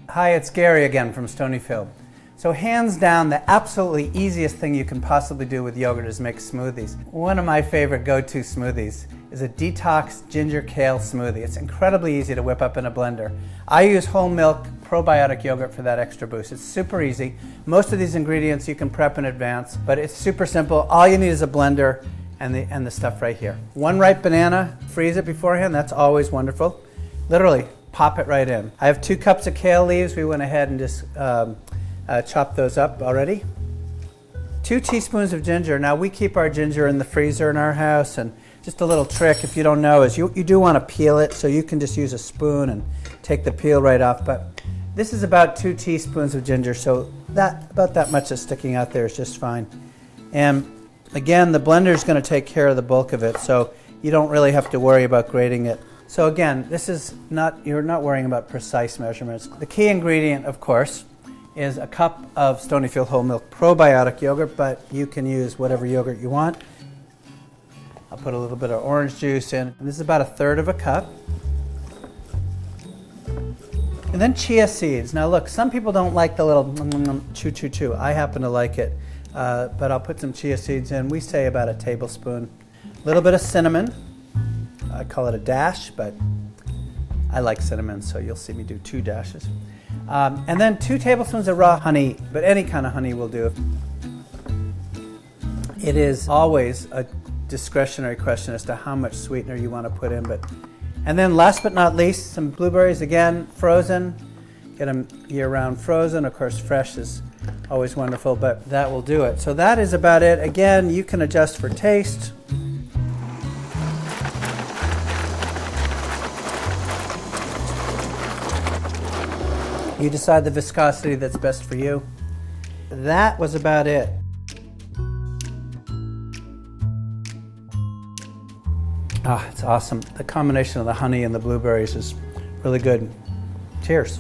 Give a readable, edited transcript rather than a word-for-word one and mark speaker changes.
Speaker 1: Hi, it's Gary again from Stonyfield. So hands down, the absolutely easiest thing you can possibly do with yogurt is make smoothies. One of my favorite go-to smoothies is a detox ginger kale smoothie. It's incredibly easy to whip up in a blender. I use whole milk probiotic yogurt for that extra boost. It's super easy. Most of these ingredients you can prep in advance, but it's super simple. All you need is a blender and the stuff right here. One ripe banana, freeze it beforehand, that's always wonderful. Literally, pop it right in. I have 2 cups of kale leaves. We went ahead and just chopped those up already. 2 teaspoons of ginger. Now we keep our ginger in the freezer in our house, and just a little trick if you don't know is you do want to peel it, so you can just use a spoon and take the peel right off. But this is about 2 teaspoons of ginger, so about that much that's sticking out there is just fine. And again, the blender is going to take care of the bulk of it, so you don't really have to worry about grating it. So again, you're not worrying about precise measurements. The key ingredient, of course, is a cup of Stonyfield whole milk probiotic yogurt, but you can use whatever yogurt you want. I'll put a little bit of orange juice in. This is about 1/3 of a cup. And then chia seeds. Now look, some people don't like the little chew. I happen to like it, but I'll put some chia seeds in. We say about a tablespoon. A little bit of cinnamon. I call it a dash, but I like cinnamon, so you'll see me do 2 dashes. And then 2 tablespoons of raw honey, but any kind of honey will do. It is always a discretionary question as to how much sweetener you want to put in. And then last but not least, some blueberries, again, frozen. Get them year-round frozen. Of course, fresh is always wonderful, but that will do it. So that is about it. Again, you can adjust for taste. You decide the viscosity that's best for you. That was about it. It's awesome. The combination of the honey and the blueberries is really good. Cheers.